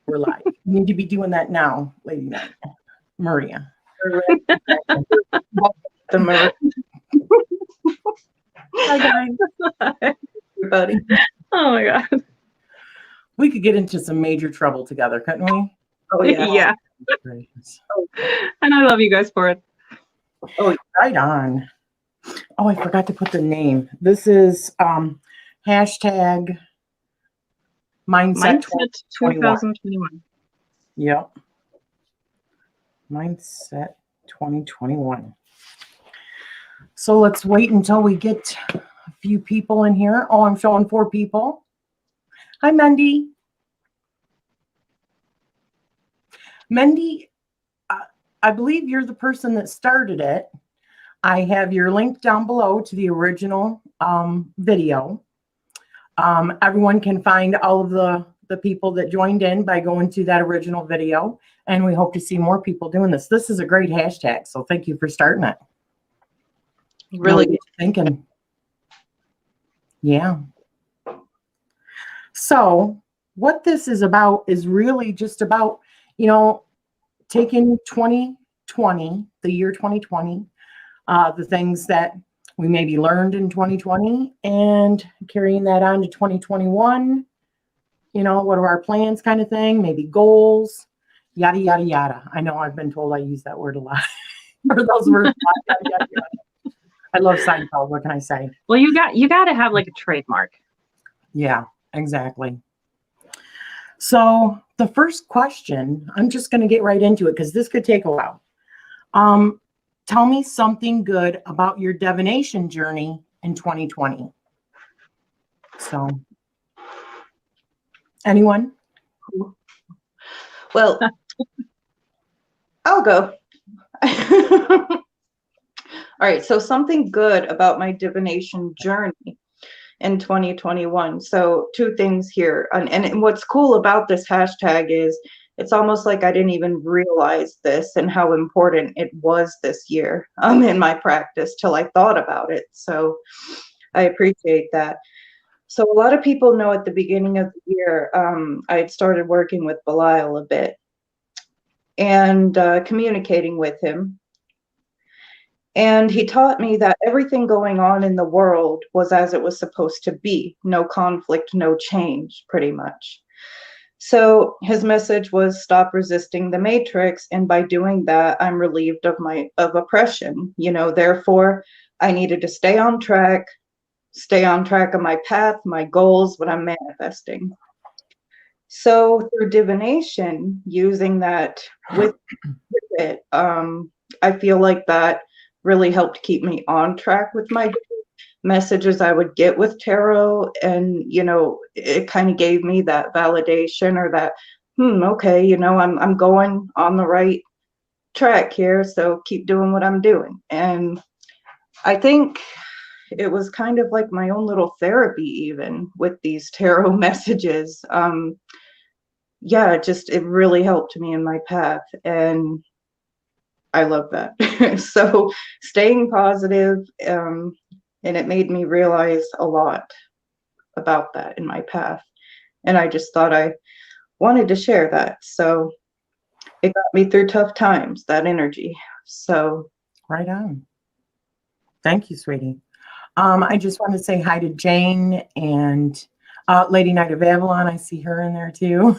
We're live. You need to be doing that now, Lady Maria. The Maria. Hi, guys. Everybody. Oh my God. We could get into some major trouble together, couldn't we? Oh, yeah. Yeah. Gracious. And I love you guys for it. Oh, right on. Oh, I forgot to put the name. This is hashtag Mindset 2021. Yep. Mindset 2021. So let's wait until we get a few people in here. Oh, I'm showing 4 people. Hi, Mendy. Mendy, I believe you're the person that started it. I have your link down below to the original video. Everyone can find all of the people that joined in by going to that original video. And we hope to see more people doing this. This is a great hashtag. So thank you for starting it. Really good thinking. Yeah. So what this is about is really just about, you know, taking 2020, the year 2020, the things that we maybe learned in 2020 and carrying that on to 2021. You know, what are our plans kind of thing, maybe goals, yada, yada, yada. I know I've been told I use that word a lot. Or those words, yada, yada, yada. I love Seinfeld. What can I say? Well, you got to have like a trademark. Yeah, exactly. So the first question, I'm just going to get right into it because this could take a while. Tell me something good about your divination journey in 2020. So, anyone? Well, I'll go. All right. So something good about my divination journey in 2021. So 2 things here. And what's cool about this hashtag is it's almost like I didn't even realize this and how important it was this year in my practice till I thought about it. So I appreciate that. So a lot of people know at the beginning of the year, I had started working with Belial a bit and communicating with him. And he taught me that everything going on in the world was as it was supposed to be. No conflict, no change, pretty much. So his message was stop resisting the matrix. And by doing that, I'm relieved of oppression. You know, therefore, I needed to stay on track of my path, my goals, what I'm manifesting. So through divination, using that with it, I feel like that really helped keep me on track with my messages I would get with tarot. And, you know, it kind of gave me that validation or that, okay, you know, I'm going on the right track here. So keep doing what I'm doing. And I think it was kind of like my own little therapy, even with these tarot messages. Yeah, it really helped me in my path. And I love that. So staying positive, and it made me realize a lot about that in my path. And I just thought I wanted to share that. So it got me through tough times, that energy. So right on. Thank you, sweetie. I just want to say hi to Jane and Lady Knight of Avalon. I see her in there too.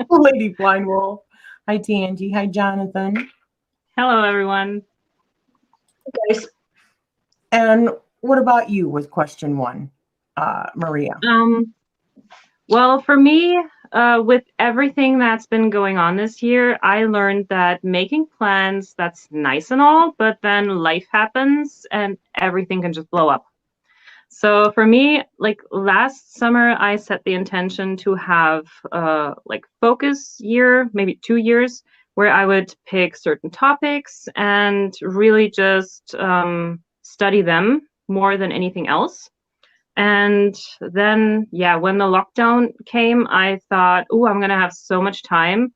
Lady Blind Wolf. Hi, Tangie. Hi, Jonathan. Hello, everyone. guys. And what about you with question 1, Maria? Well, for me, with everything that's been going on this year, I learned that making plans, that's nice and all, but then life happens and everything can just blow up. So for me, like last summer, I set the intention to have like focus year, maybe 2 years, where I would pick certain topics and really just study them more than anything else. And then, yeah, when the lockdown came, I thought, oh, I'm going to have so much time.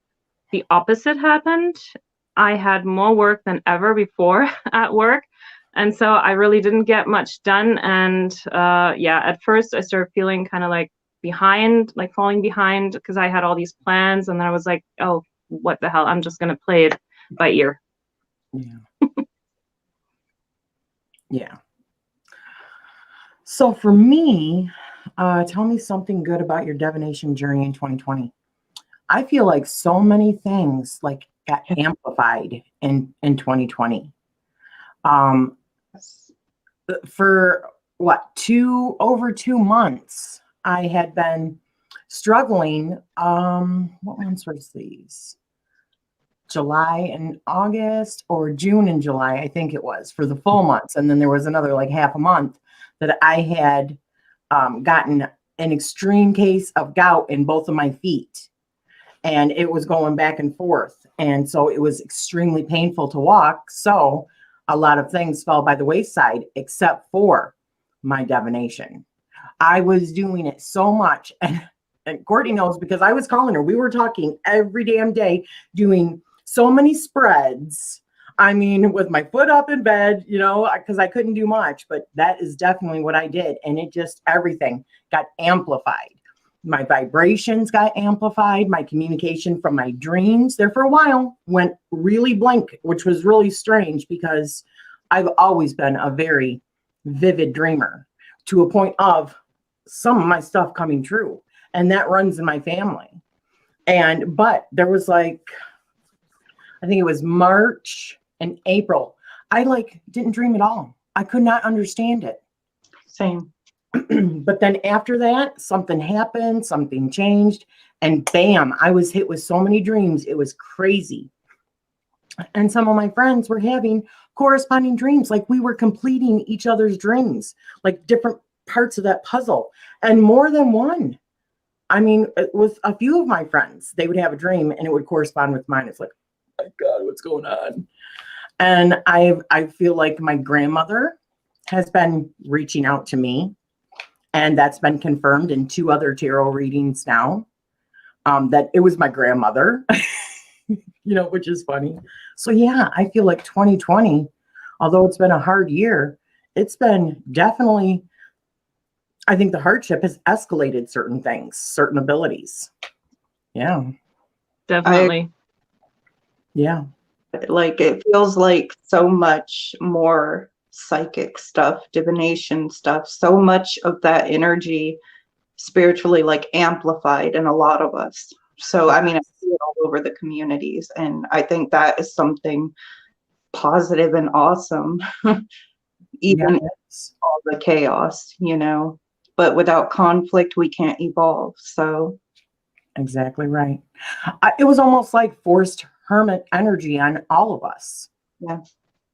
The opposite happened. I had more work than ever before at work. And so I really didn't get much done. And yeah, at first I started feeling kind of like behind, like falling behind, because I had all these plans, and then I was like, oh, what the hell? I'm just gonna play it by ear. Yeah. Yeah. So for me, tell me something good about your divination journey in 2020. I feel like so many things like got amplified in 2020. For what, over 2 months, I had been struggling. What months was these? July and August, or June and July, I think it was, for the full months. And then there was another like half a month that I had gotten an extreme case of gout in both of my feet. And it was going back and forth. And so it was extremely painful to walk. So a lot of things fell by the wayside, except for my divination. I was doing it so much. And Courtney knows, because I was calling her. We were talking every damn day, doing so many spreads. I mean, with my foot up in bed, because I couldn't do much, but that is definitely what I did. And it just, everything got amplified. My vibrations got amplified. My communication from my dreams there for a while went really blank, which was really strange, because I've always been a very vivid dreamer, to a point of some of my stuff coming true. And that runs in my family. But there was like, I think it was March and April, I didn't dream at all. I could not understand it. Same. But then after that, something happened, something changed, and bam, I was hit with so many dreams. It was crazy. And some of my friends were having corresponding dreams, like we were completing each other's dreams, like different parts of that puzzle, and more than one. I mean, with a few of my friends, they would have a dream and it would correspond with mine. It's like, oh my God, what's going on? And I feel like my grandmother has been reaching out to me, and that's been confirmed in 2 other tarot readings now, that it was my grandmother, which is funny. So yeah, I feel like 2020, although it's been a hard year, it's been definitely, I think the hardship has escalated certain things, certain abilities. Yeah. Definitely. Yeah. Like, it feels like so much more psychic stuff, divination stuff, so much of that energy spiritually amplified in a lot of us. So I mean, I see it all over the communities, and I think that is something positive and awesome. Even all the chaos, but without conflict we can't evolve. So exactly right. It was almost like forced hermit energy on all of us. Yeah.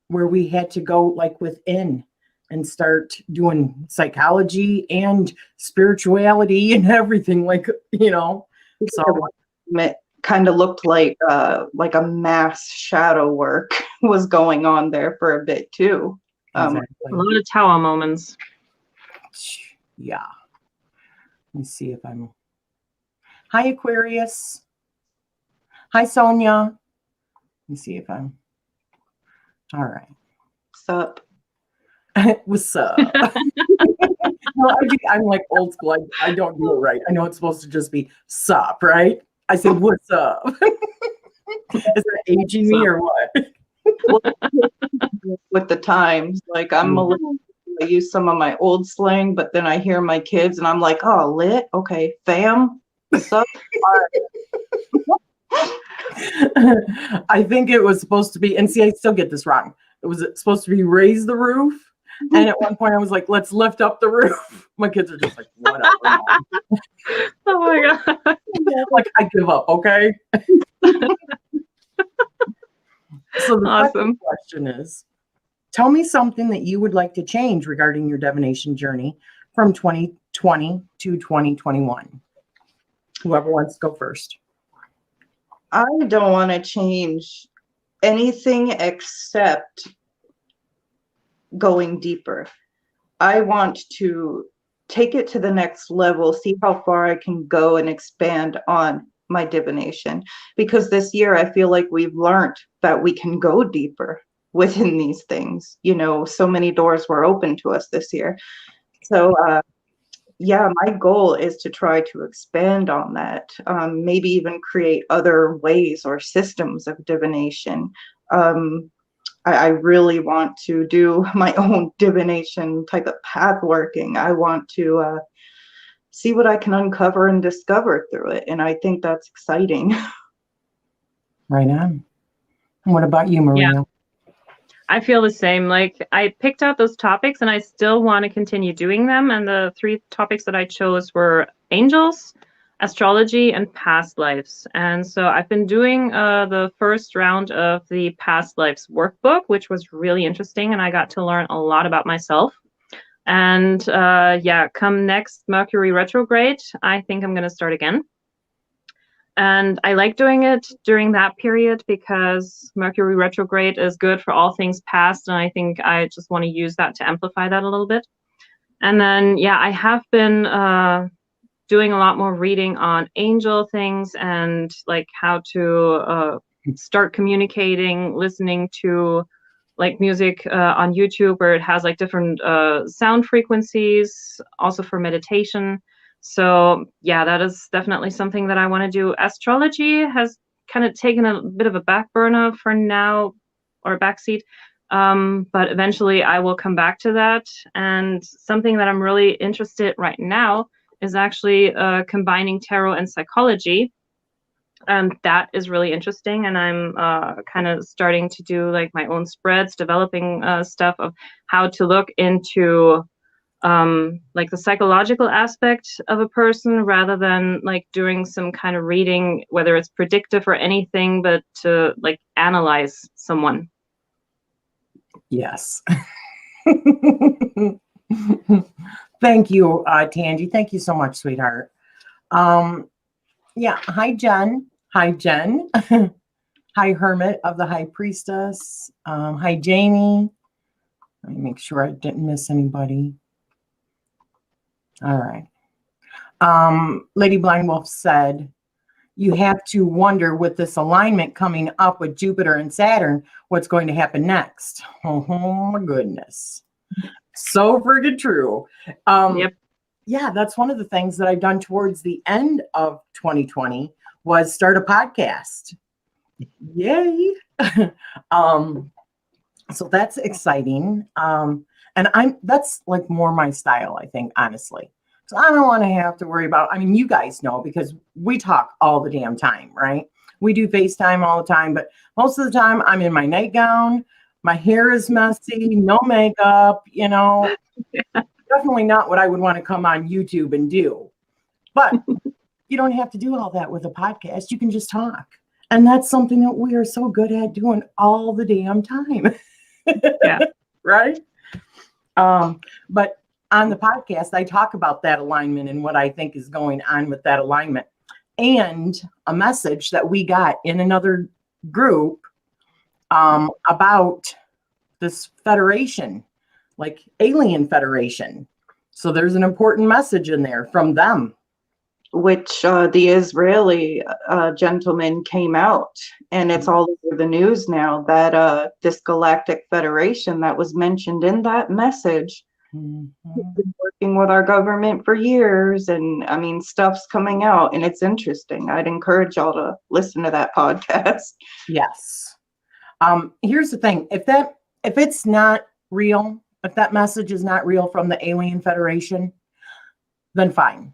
Where we had to go within and start doing psychology and spirituality and everything, so it kind of looked like a mass shadow work was going on there for a bit too. exactly. A lot of tower moments. Yeah. Let me see if I'm. Hi, Aquarius. Hi, Sonia. Let me see if I'm. All right. What's up? What's up? No, I'm like old school. I don't do it right. I know it's supposed to just be sup, right? I say, what's up? Is that aging me or what? With the times, I'm millennial. I use some of my old slang, but then I hear my kids and I'm like, oh, lit? Okay, fam, what's up? I think it was supposed to be, and see, I still get this wrong. It was supposed to be raise the roof. And at one point I was like, let's lift up the roof. My kids are just like, whatever. Oh my God. I give up, okay? So the second question is, tell me something that you would like to change regarding your divination journey from 2020 to 2021. Whoever wants to go first. I don't want to change anything except going deeper. I want to take it to the next level, see how far I can go and expand on my divination. Because this year I feel like we've learned that we can go deeper within these things. So many doors were open to us this year. So yeah, my goal is to try to expand on that. Maybe even create other ways or systems of divination. I really want to do my own divination type of path working. I want to see what I can uncover and discover through it. And I think that's exciting. Right on. What about you, Maria? I feel the same. Like, I picked out those topics and I still want to continue doing them. And the 3 topics that I chose were angels, astrology, and past lives. And so I've been doing the first round of the past lives workbook, which was really interesting. And I got to learn a lot about myself. And yeah, come next Mercury retrograde, I think I'm going to start again. And I like doing it during that period because Mercury retrograde is good for all things past. And I think I just want to use that to amplify that a little bit. And then, yeah, I have been doing a lot more reading on angel things and like how to start communicating, listening to like music on YouTube where it has like different sound frequencies, also for meditation. So yeah, that is definitely something that I want to do. Astrology has kind of taken a bit of a back burner for now, or a backseat. But eventually I will come back to that. And something that I'm really interested right now is actually combining tarot and psychology. And that is really interesting. And I'm kind of starting to do like my own spreads, developing stuff of how to look into like the psychological aspect of a person rather than like doing some kind of reading, whether it's predictive or anything, but to like analyze someone. Yes. Thank you, Tangi. Thank you so much, sweetheart. Yeah. Hi, Jen. Hi, Jen. Hi, Hermit of the High Priestess. Hi, Jamie. Let me make sure I didn't miss anybody. All right. Lady Blind Wolf said, you have to wonder with this alignment coming up with Jupiter and Saturn, what's going to happen next. Oh my goodness. So friggin' true. Yep. Yeah, that's one of the things that I've done towards the end of 2020 was start a podcast. Yay. So that's exciting. And that's like more my style, I think, honestly. So I don't want to have to worry about, I mean, you guys know because we talk all the damn time, right? We do FaceTime all the time, but most of the time I'm in my nightgown. My hair is messy, no makeup, definitely not what I would want to come on YouTube and do. But you don't have to do all that with a podcast. You can just talk. And that's something that we are so good at doing all the damn time. Yeah. Right? But on the podcast, I talk about that alignment and what I think is going on with that alignment. And a message that we got in another group about this federation, like alien federation. So there's an important message in there from them. Which the Israeli gentleman came out, and it's all over the news now that this galactic federation that was mentioned in that message has been working with our government for years, and I mean stuff's coming out, and it's interesting. I'd encourage y'all to listen to that podcast. Yes. Here's the thing: if it's not real, if that message is not real from the Alien Federation, then fine.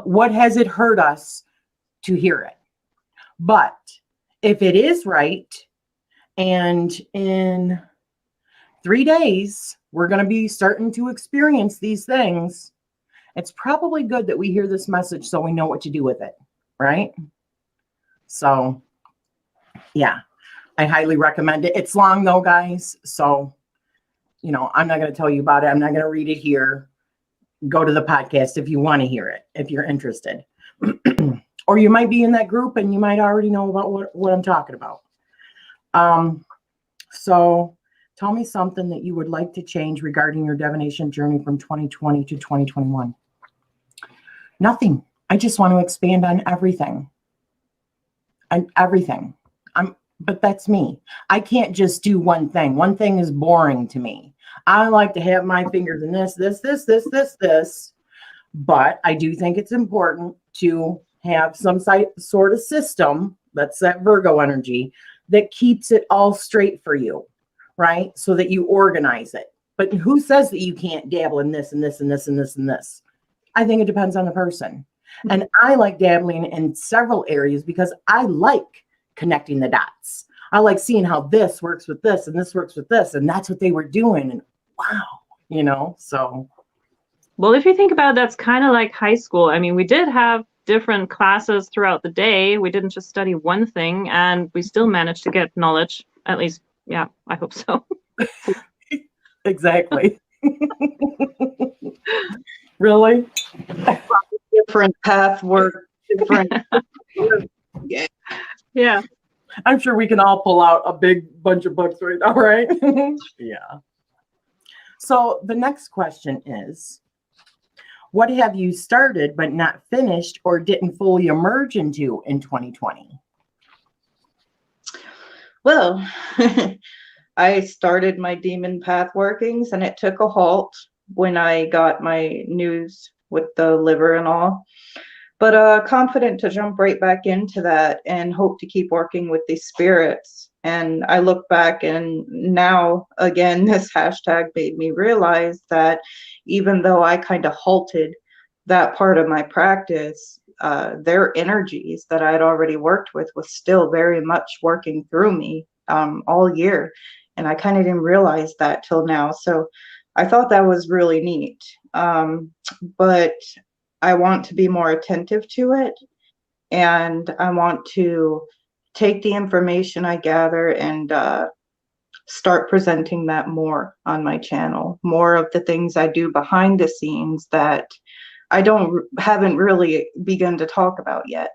What has it hurt us to hear it? But if it is right, and in 3 days, we're going to be starting to experience these things, it's probably good that we hear this message so we know what to do with it, right? So, yeah, I highly recommend it. It's long though, guys. So, I'm not going to tell you about it. I'm not going to read it here. Go to the podcast if you want to hear it, if you're interested. Or you might be in that group and you might already know about what I'm talking about. So tell me something that you would like to change regarding your divination journey from 2020 to 2021. Nothing. I just want to expand on everything. And everything. But that's me. I can't just do one thing. One thing is boring to me. I like to have my fingers in this. But I do think it's important to have some sort of system, that's that Virgo energy, that keeps it all straight for you, right? So that you organize it. But who says that you can't dabble in this and this and this and this and this? I think it depends on the person. And I like dabbling in several areas because I like connecting the dots. I like seeing how this works with this and this works with this. And that's what they were doing. And wow, so. Well, if you think about it, that's kind of like high school. I mean, we did have different classes throughout the day. We didn't just study one thing, and we still managed to get knowledge. At least, yeah, I hope so. Exactly. Really? Different path work, different. Yeah. Yeah. I'm sure we can all pull out a big bunch of books right now, right? Yeah. So the next question is, what have you started but not finished or didn't fully emerge into in 2020? Well, I started my demon path workings and it took a halt when I got my news with the liver and all. But confident to jump right back into that and hope to keep working with these spirits. And I look back and now, again, this hashtag made me realize that even though I kind of halted that part of my practice, their energies that I'd already worked with was still very much working through me all year. And I kind of didn't realize that till now. So I thought that was really neat. But I want to be more attentive to it. And I want to take the information I gather and start presenting that more on my channel. More of the things I do behind the scenes that I haven't really begun to talk about yet.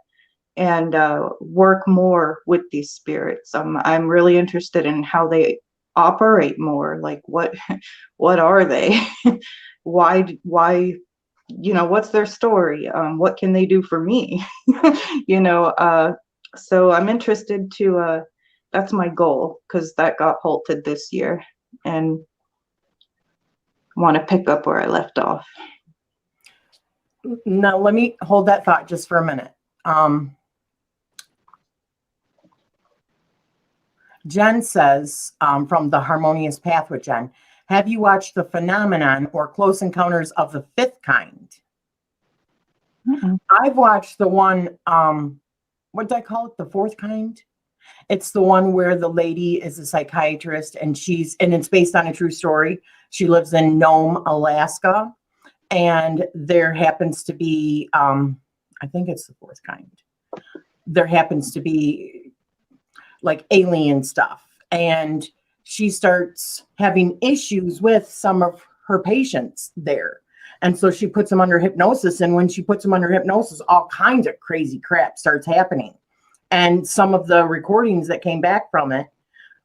And work more with these spirits. I'm really interested in how they operate more. Like what are they? why what's their story? What can they do for me? So I'm interested to that's my goal, because that got halted this year and want to pick up where I left off. Now let me hold that thought just for a minute. Jen says, from the Harmonious Path with Jen, have you watched The Phenomenon or Close Encounters of the Fifth Kind? I've watched the one, what did I call it? The Fourth Kind? It's the one where the lady is a psychiatrist and it's based on a true story. She lives in Nome, Alaska. And there happens to be, I think it's the Fourth Kind. There happens to be like alien stuff. And she starts having issues with some of her patients there. And so she puts them under hypnosis. And when she puts them under hypnosis, all kinds of crazy crap starts happening. And some of the recordings that came back from it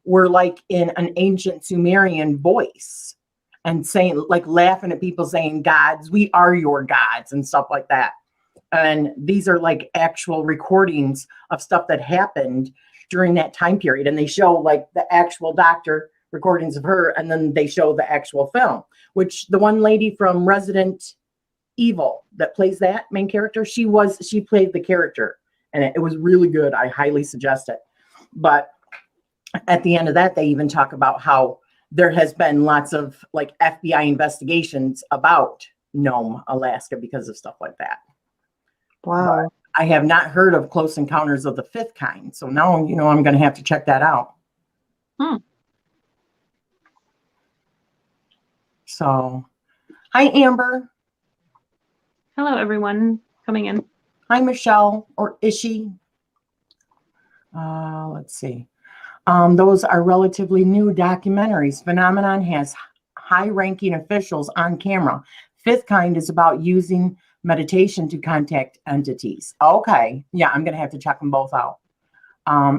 were like in an ancient Sumerian voice and saying, like laughing at people saying, gods, we are your gods and stuff like that. And these are like actual recordings of stuff that happened during that time period. And they show like the actual doctor recordings of her. And then they show the actual film, which the one lady from Resident Evil that plays that main character, she played the character and it was really good. I highly suggest it. But at the end of that, they even talk about how there has been lots of like FBI investigations about Nome, Alaska, because of stuff like that. Wow. But I have not heard of Close Encounters of the Fifth Kind. So now, I'm going to have to check that out. So, hi, Amber. Hello, everyone coming in. Hi, Michelle or Ishi. Let's see. Those are relatively new documentaries. Phenomenon has high-ranking officials on camera. Fifth Kind is about using meditation to contact entities. Okay. Yeah, I'm going to have to check them both out.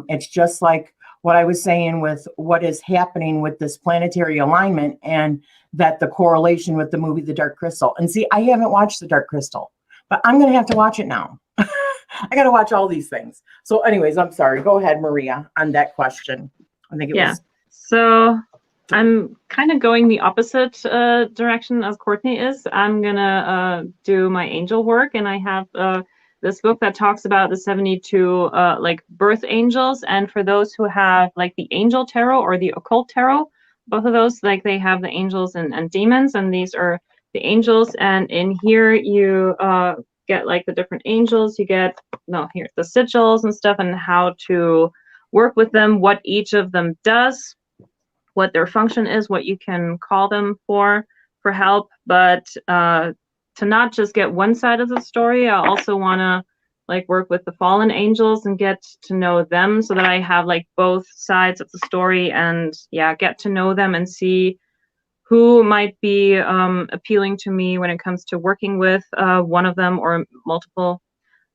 It's just like what I was saying with what is happening with this planetary alignment and that the correlation with the movie The Dark Crystal. And see, I haven't watched The Dark Crystal, but I'm going to have to watch it now. I got to watch all these things. So anyways, I'm sorry. Go ahead, Maria, on that question. I think it was So I'm kind of going the opposite direction as Courtney is. I'm gonna do my angel work, and I have this book that talks about the 72 like birth angels, and for those who have like the angel tarot or the occult tarot, both of those, like they have the angels and demons, and these are the angels. And in here you get like the different angels. You get here the sigils and stuff, and how to work with them, what each of them does, what their function is, what you can call them for help, but to not just get one side of the story. I also want to like work with the fallen angels and get to know them, so that I have like both sides of the story, and yeah, get to know them and see who might be appealing to me when it comes to working with one of them or multiple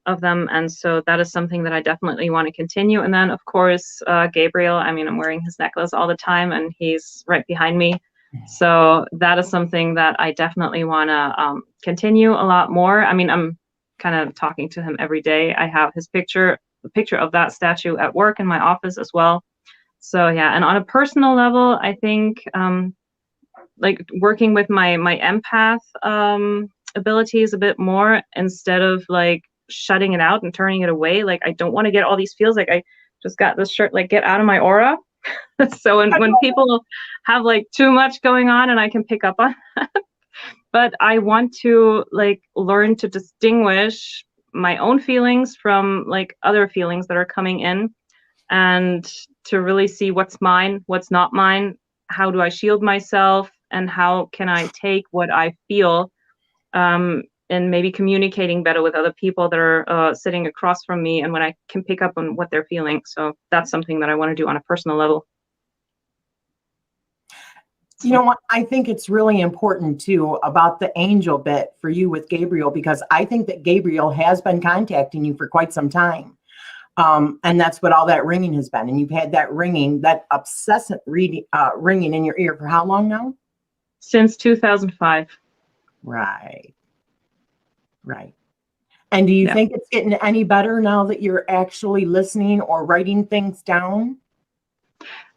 of them. And so that is something that I definitely want to continue. And then of course Gabriel, I mean, I'm wearing his necklace all the time and he's right behind me, so that is something that I definitely want to continue a lot more. I mean, I'm kind of talking to him every day. I have his picture, the picture of that statue at work in my office as well. So yeah, and on a personal level, I think like working with my empath abilities a bit more, instead of like shutting it out and turning it away. Like I don't want to get all these feels. Like I just got this shirt, like get out of my aura. So when people have like too much going on, and I can pick up on that, but I want to like learn to distinguish my own feelings from like other feelings that are coming in, and to really see what's mine, what's not mine, how do I shield myself, and how can I take what I feel and maybe communicating better with other people that are sitting across from me, and when I can pick up on what they're feeling. So that's something that I want to do on a personal level. You know what? I think it's really important too about the angel bit for you with Gabriel, because I think that Gabriel has been contacting you for quite some time. And that's what all that ringing has been. And you've had that ringing, that obsessive ringing in your ear for how long now? Since 2005. Right. Right. And do you think it's getting any better now that you're actually listening or writing things down?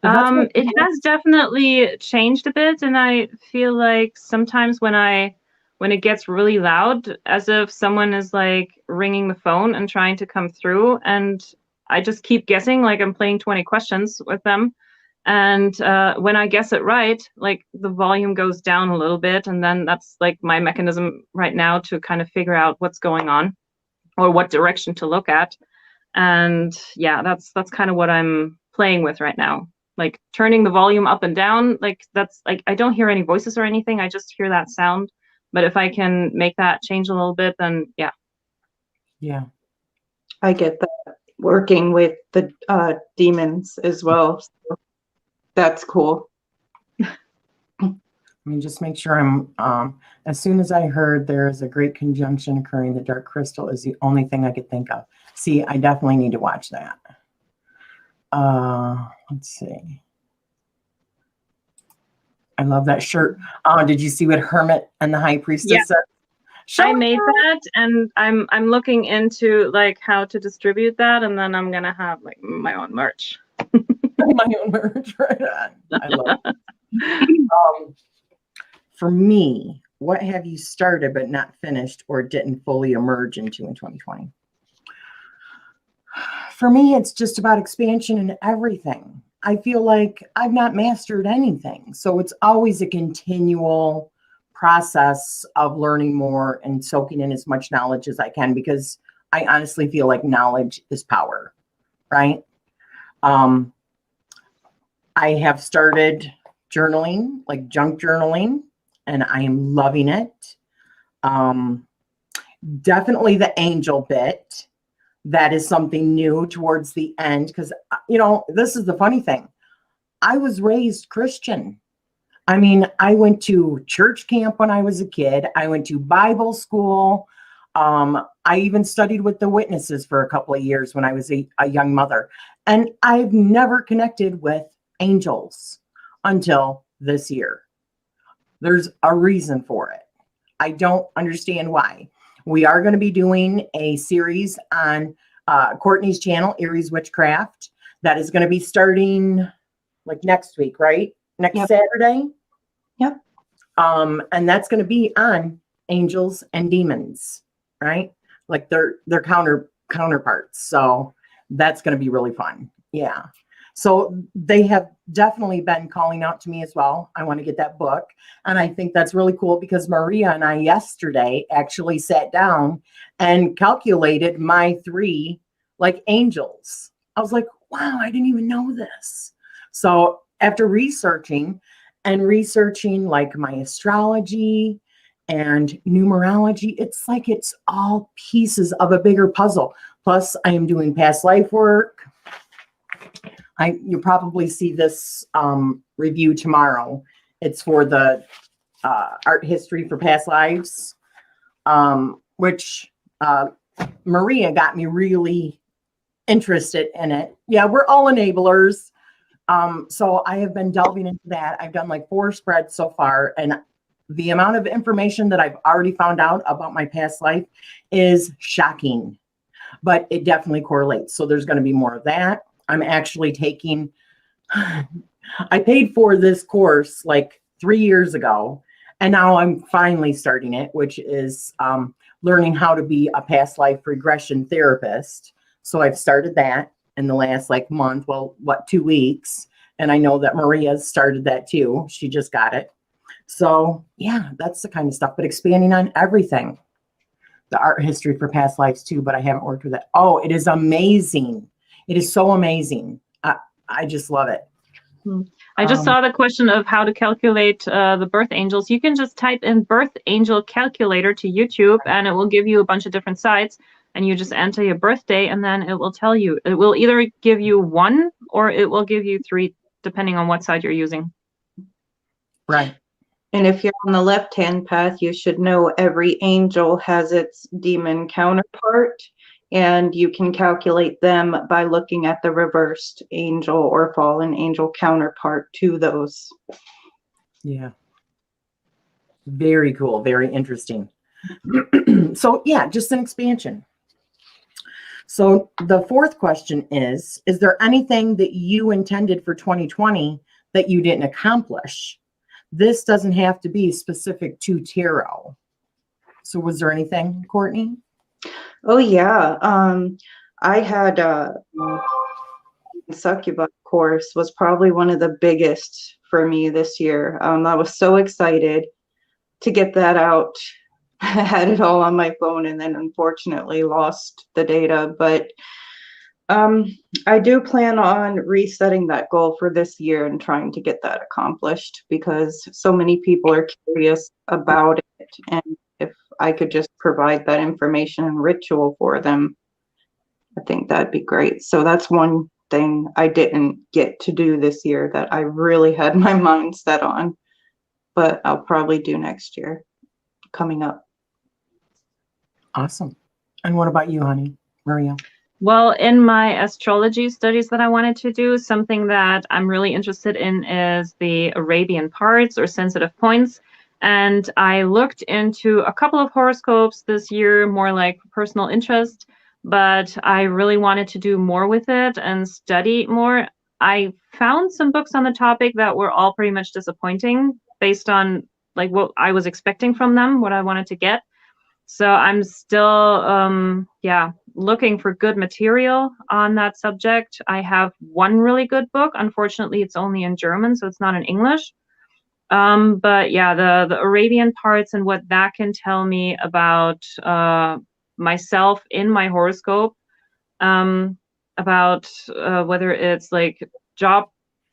It has definitely changed a bit, and I feel like sometimes when it gets really loud, as if someone is like ringing the phone and trying to come through, and I just keep guessing, like I'm playing 20 questions with them. And when I guess it right, like the volume goes down a little bit, and then that's like my mechanism right now to kind of figure out what's going on or what direction to look at. And yeah, that's kind of what I'm playing with right now, like turning the volume up and down. Like that's like I don't hear any voices or anything, I just hear that sound. But if I can make that change a little bit, then yeah, I get that, working with the demons as well. So that's cool. Let me just make sure I'm, as soon as I heard there is a great conjunction occurring, the dark crystal is the only thing I could think of. See, I definitely need to watch that. Let's see. I love that shirt. Did you see what Hermit and the High Priestess said? I made that, and I'm looking into like how to distribute that, and then I'm gonna have like my own merch. My own merch, right on. I love it. For me, what have you started but not finished or didn't fully emerge into in 2020? For me, it's just about expansion in everything. I feel like I've not mastered anything. So it's always a continual process of learning more and soaking in as much knowledge as I can, because I honestly feel like knowledge is power, right? I have started journaling, like junk journaling, and I am loving it. Definitely the angel bit. That is something new towards the end, because, you know, this is the funny thing. I was raised Christian. I mean, I went to church camp when I was a kid. I went to Bible school. I even studied with the Witnesses for a couple of years when I was a young mother. And I've never connected with angels until this year. There's a reason for it. I don't understand why. We are going to be doing a series on Courtney's channel, Eerie's Witchcraft. That is going to be starting like next week, right? next Yep. Saturday. Yep. And that's going to be on angels and demons, right? Like their counterparts. So that's going to be really fun. Yeah. So they have definitely been calling out to me as well. I want to get that book. And I think that's really cool because Maria and I yesterday actually sat down and calculated my 3 like angels. I was like, wow, I didn't even know this. So after researching like my astrology and numerology, it's like it's all pieces of a bigger puzzle. Plus, I am doing past life work. You'll probably see this review tomorrow. It's for the art history for past lives, which Maria got me really interested in it. Yeah, we're all enablers. So I have been delving into that. I've done like 4 spreads so far, and the amount of information that I've already found out about my past life is shocking, but it definitely correlates. So there's going to be more of that. I'm actually taking, I paid for this course like 3 years ago, and now I'm finally starting it, which is learning how to be a past life regression therapist. So I've started that in the last like month, 2 weeks. And I know that Maria's started that too. She just got it. So yeah, that's the kind of stuff, but expanding on everything. The art history for past lives too, but I haven't worked with it. Oh, it is amazing. It is so amazing. I just love it. I just saw the question of how to calculate the birth angels. You can just type in birth angel calculator to YouTube and it will give you a bunch of different sites, and you just enter your birthday and then it will tell you. It will either give you 1 or it will give you 3, depending on what side you're using. Right. And if you're on the left-hand path, you should know every angel has its demon counterpart, and you can calculate them by looking at the reversed angel or fallen angel counterpart to those. Yeah. Very cool. Very interesting. So yeah, just an expansion. So the 4th question is there anything that you intended for 2020 that you didn't accomplish? This doesn't have to be specific to tarot. So was there anything, Courtney? Oh yeah. I had succubus course was probably one of the biggest for me this year. I was so excited to get that out. I had it all on my phone and then unfortunately lost the data, but I do plan on resetting that goal for this year and trying to get that accomplished because so many people are curious about it, and if I could just provide that information and ritual for them, I think that'd be great. So that's one thing I didn't get to do this year that I really had my mind set on, but I'll probably do next year coming up. Awesome. And what about you, honey? Maria? Well, in my astrology studies that I wanted to do, something that I'm really interested in is the Arabian parts or sensitive points. And I looked into a couple of horoscopes this year, more like personal interest, but I really wanted to do more with it and study more. I found some books on the topic that were all pretty much disappointing based on like what I was expecting from them, what I wanted to get. So I'm still, looking for good material on that subject. I have one really good book. Unfortunately, it's only in German, so it's not in English. But yeah, the Arabian parts and what that can tell me about myself in my horoscope, about whether it's like job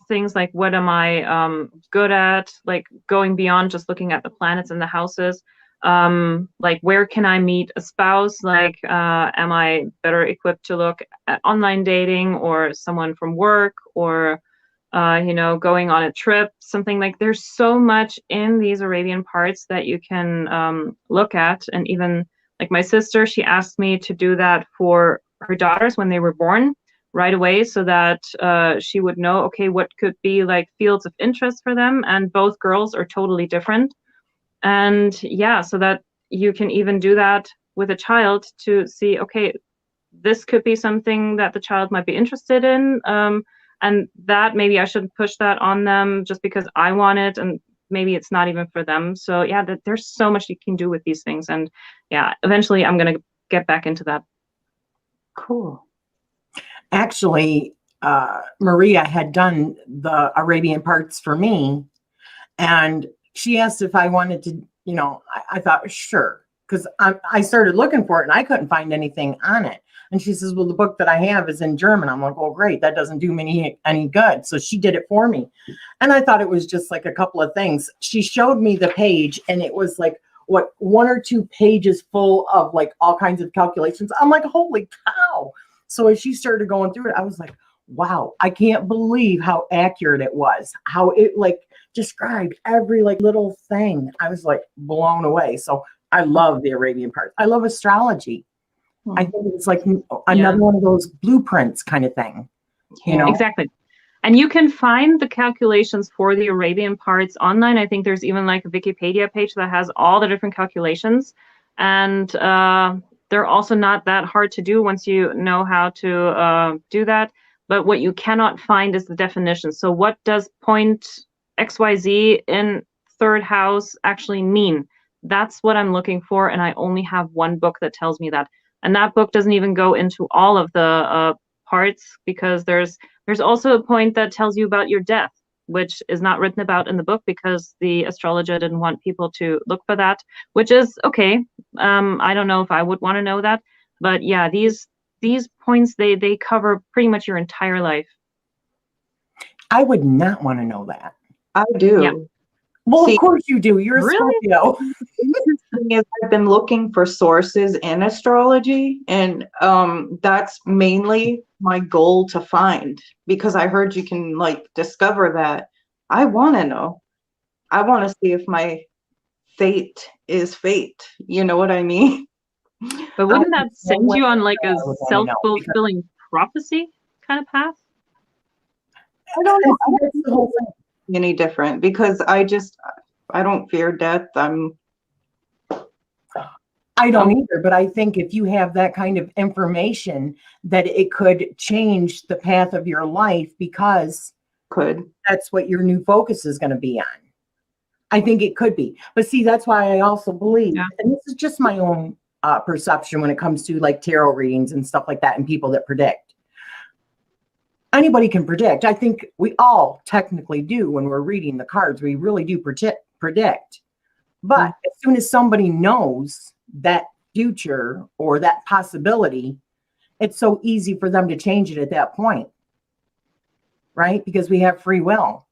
things, like what am I good at, like going beyond just looking at the planets and the houses. Like where can I meet a spouse? Like, am I better equipped to look at online dating or someone from work or, going on a trip, something like there's so much in these Arabian parts that you can look at. And even like my sister, she asked me to do that for her daughters when they were born right away so that she would know, okay, what could be like fields of interest for them. And both girls are totally different. And yeah, so that you can even do that with a child to see, okay, this could be something that the child might be interested in. and that maybe I shouldn't push that on them just because I want it, and maybe it's not even for them. So yeah, there's so much you can do with these things, and yeah, eventually I'm gonna get back into that. Cool. Actually, Maria had done the Arabian parts for me, and she asked if I wanted to, I thought, sure, because I started looking for it and I couldn't find anything on it. And she says, well, the book that I have is in German. I'm like, oh, great. That doesn't do me any good. So she did it for me. And I thought it was just like a couple of things. She showed me the page, and it was like, what, 1 or 2 pages full of like all kinds of calculations. I'm like, holy cow. So as she started going through it, I was like, wow, I can't believe how accurate it was, how it like described every like little thing. I was like blown away. So I love the Arabian part. I love astrology. I think it's like another one of those blueprints kind of thing, Exactly. And you can find the calculations for the Arabian parts online. I think there's even like a Wikipedia page that has all the different calculations. And they're also not that hard to do once you know how to do that. But what you cannot find is the definition. So what does point XYZ in 3rd house actually mean? That's what I'm looking for. And I only have one book that tells me that. And that book doesn't even go into all of the parts, because there's also a point that tells you about your death, which is not written about in the book because the astrologer didn't want people to look for that, which is okay. I don't know if I would want to know that, but yeah, these points, they cover pretty much your entire life. I would not want to know that. I do. Yeah. Well, of course you do. You're a Scorpio. I've been looking for sources in astrology, and that's mainly my goal to find, because I heard you can like discover that. I want to know. I want to see if my fate is fate. You know what I mean? But wouldn't that send you on like a self-fulfilling prophecy kind of path? I don't know. I don't see the whole thing any different, because I don't fear death. I don't either, but I think if you have that kind of information, that it could change the path of your life, because that's what your new focus is going to be on. I think it could be. But see, that's why I also believe, and this is just my own perception when it comes to like tarot readings and stuff like that, and people that predict. Anybody can predict. I think we all technically do when we're reading the cards. We really do predict. But as soon as somebody knows that future or that possibility, it's so easy for them to change it at that point, right? Because we have free will.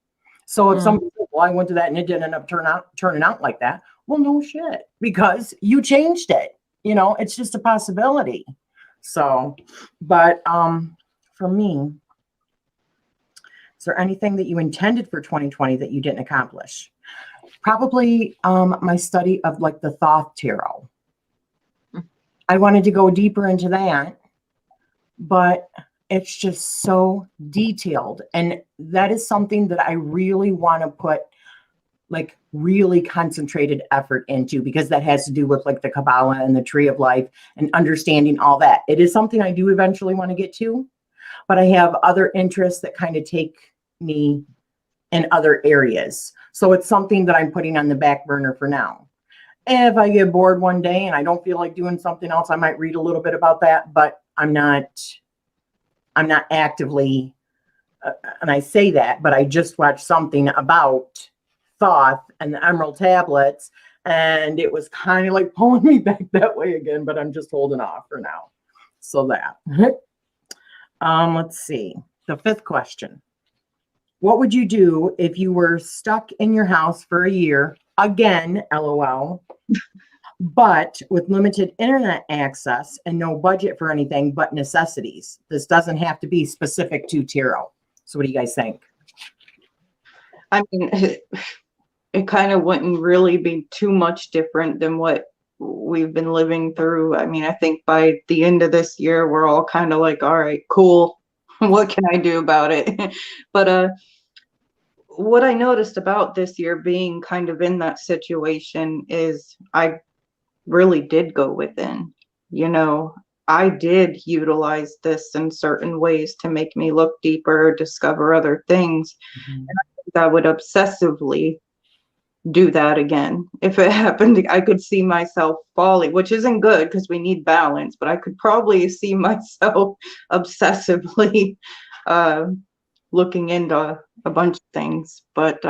So if somebody says, well, I went to that and it didn't end up turning out like that, well, no shit, because you changed it. It's just a possibility. So, but for me, is there anything that you intended for 2020 that you didn't accomplish? Probably my study of like the Thoth tarot. I wanted to go deeper into that, but it's just so detailed. And that is something that I really want to put like really concentrated effort into, because that has to do with like the Kabbalah and the Tree of Life and understanding all that. It is something I do eventually want to get to, but I have other interests that kind of take me in other areas. So it's something that I'm putting on the back burner for now. And if I get bored one day and I don't feel like doing something else, I might read a little bit about that, but I'm not actively, and I say that, but I just watched something about Thoth and the Emerald Tablets, and it was kind of like pulling me back that way again, but I'm just holding off for now. So that. Let's see. The 5th question. What would you do if you were stuck in your house for a year, again, LOL, but with limited internet access and no budget for anything but necessities? This doesn't have to be specific to tarot. So what do you guys think? I mean, it kind of wouldn't really be too much different than what we've been living through. I mean, I think by the end of this year, we're all kind of like, all right, cool. What can I do about it? But what I noticed about this year being kind of in that situation is I really did go within. I did utilize this in certain ways to make me look deeper, discover other things. Mhm. And I think I would obsessively do that again. If it happened, I could see myself falling, which isn't good because we need balance, but I could probably see myself obsessively looking into a bunch of things. But,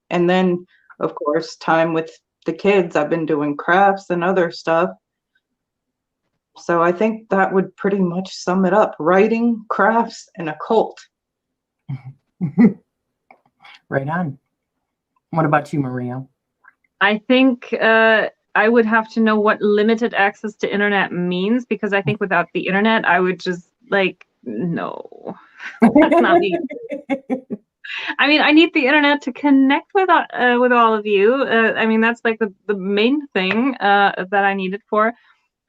and then, of course, time with the kids, I've been doing crafts and other stuff. So I think that would pretty much sum it up. Writing, crafts, and occult. Right on. What about you, Maria? I think I would have to know what limited access to internet means, because I think without the internet, I would just like, no, that's not me. I mean, I need the internet to connect with all of you. I mean, that's like the main thing that I need it for.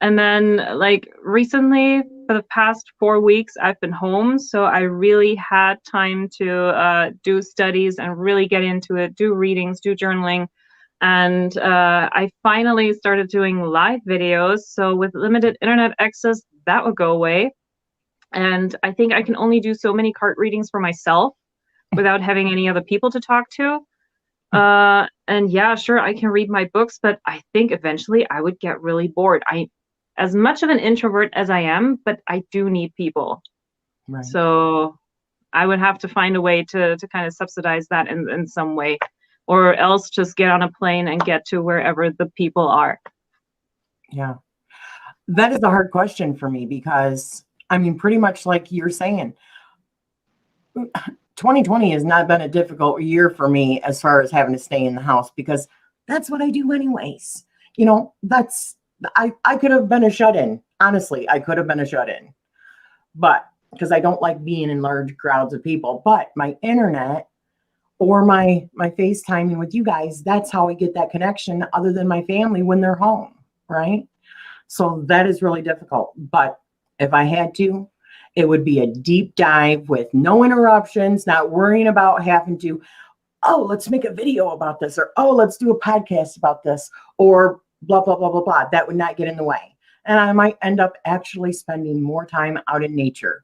And then like recently, for the past 4 weeks, I've been home. So I really had time to do studies and really get into it, do readings, do journaling. And I finally started doing live videos. So with limited internet access, that would go away. And I think I can only do so many card readings for myself without having any other people to talk to. And yeah, sure, I can read my books, but I think eventually I would get really bored. As much of an introvert as I am, but I do need people. Right. So I would have to find a way to kind of subsidize that in some way, or else just get on a plane and get to wherever the people are. Yeah. That is a hard question for me because, I mean, pretty much like you're saying, 2020 has not been a difficult year for me as far as having to stay in the house, because that's what I do anyways. You know, I could have been a shut-in. Honestly, I could have been a shut-in. But because I don't like being in large crowds of people, but my internet or my FaceTiming with you guys, that's how I get that connection other than my family when they're home, right? So that is really difficult. But if I had to, it would be a deep dive with no interruptions, not worrying about having to, oh, let's make a video about this, or oh, let's do a podcast about this, or blah, blah, blah, blah, blah. That would not get in the way. And I might end up actually spending more time out in nature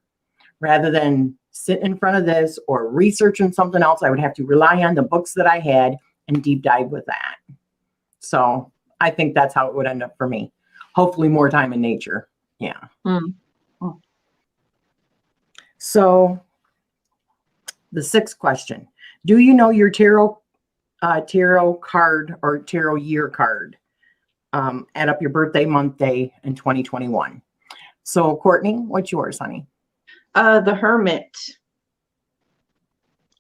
rather than sitting in front of this or researching something else. I would have to rely on the books that I had and deep dive with that. So I think that's how it would end up for me. Hopefully more time in nature. Yeah. Mm. So the sixth question, do you know your tarot card or tarot year card? Add up your birthday, month, day, in 2021. So Courtney, what's yours, honey? The Hermit.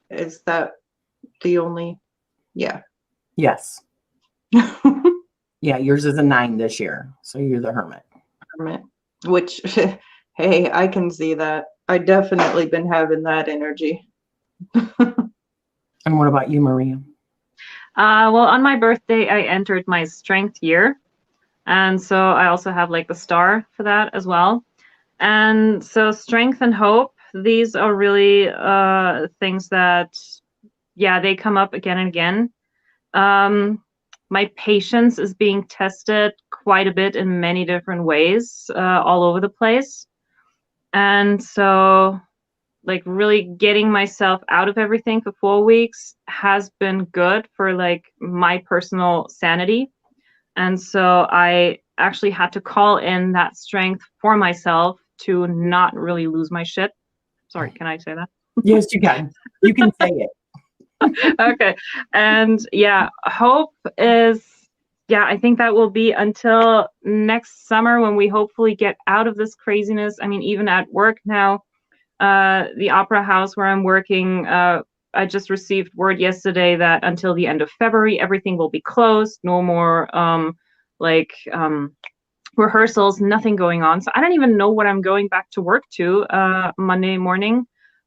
Is that the only? Yeah. Yes. Yeah, yours is a 9 this year. So you're the Hermit. Hermit. Which, hey, I can see that. I definitely been having that energy. And what about you, Maria? Well, on my birthday, I entered my strength year. And so I also have like the star for that as well. And so strength and hope, these are really things that, yeah, they come up again and again. My patience is being tested quite a bit in many different ways, all over the place. And so like really getting myself out of everything for 4 weeks has been good for like my personal sanity. And so I actually had to call in that strength for myself to not really lose my shit. Sorry, can I say that? Yes, you can. You can say it. Okay. And yeah, hope is, yeah, I think that will be until next summer when we hopefully get out of this craziness. I mean, even at work now, the opera house where I'm working, I just received word yesterday that until the end of February, everything will be closed. No more rehearsals, nothing going on. So I don't even know what I'm going back to work to Monday morning,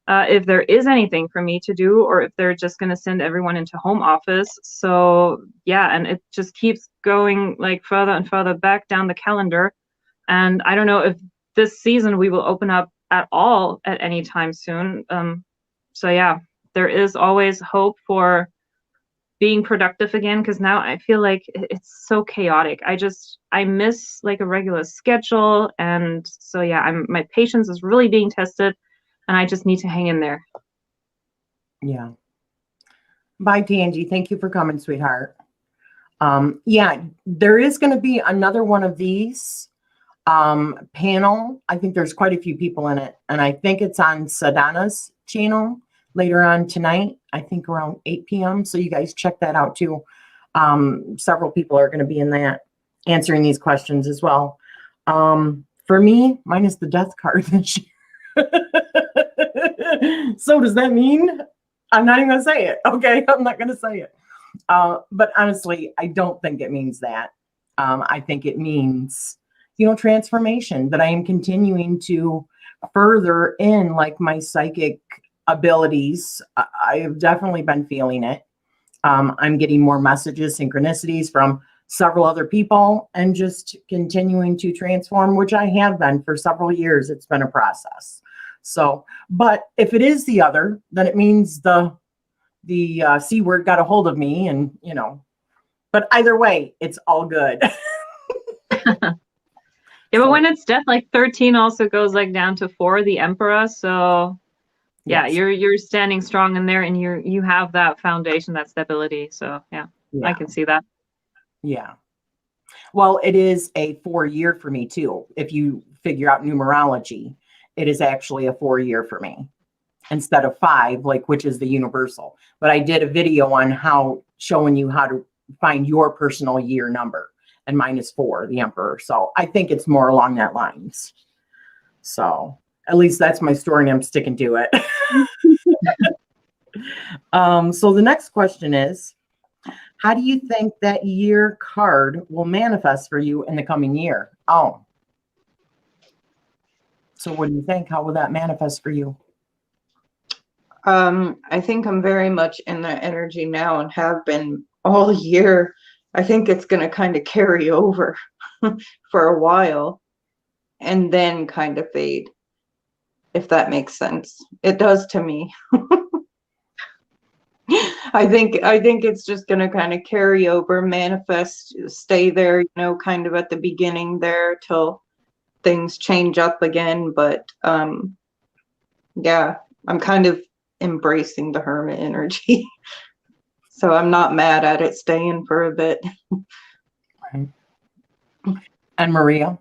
if there is anything for me to do, or if they're just going to send everyone into home office. So yeah, and it just keeps going like further and further back down the calendar. And I don't know if this season we will open up at all at any time soon. So yeah, there is always hope for being productive again, because now I feel like it's so chaotic. I miss like a regular schedule, and so yeah, my patience is really being tested, and I just need to hang in there. Yeah. Bye, Tangi. Thank you for coming, sweetheart. Yeah, there is going to be another one of these panel. I think there's quite a few people in it, and I think it's on Sadana's channel later on tonight, I think around 8 p.m. So you guys check that out too. Several people are going to be in that answering these questions as well. For me, mine is the death card this year. So does that mean I'm not even going to say it? Okay, I'm not going to say it. But honestly, I don't think it means that. I think it means, transformation, that I am continuing to further in like my psychic abilities. I have definitely been feeling it. I'm getting more messages, synchronicities from several other people, and just continuing to transform, which I have been for several years. It's been a process. So, but if it is the other, then it means the C word got a hold of me, and but either way, it's all good. Yeah, but when it's death, like 13 also goes like down to 4, the Emperor. So yeah, Yes. you're standing strong in there, and you have that foundation, that stability. So yeah, I can see that. Yeah. Well, it is a 4-year for me too. If you figure out numerology, it is actually a 4-year for me instead of 5, which is the universal. But I did a video on showing you how to find your personal year number, and mine is 4, the Emperor. So I think it's more along that lines. So at least that's my story, and I'm sticking to it. So the next question is, how do you think that year card will manifest for you in the coming year? Oh. So what do you think? How will that manifest for you? I think I'm very much in that energy now and have been all year. I think it's going to kind of carry over for a while and then kind of fade, if that makes sense. It does to me. I think it's just going to kind of carry over, manifest, stay there, kind of at the beginning there till things change up again. But yeah, I'm kind of embracing the hermit energy. So I'm not mad at it staying for a bit. Right. And Maria?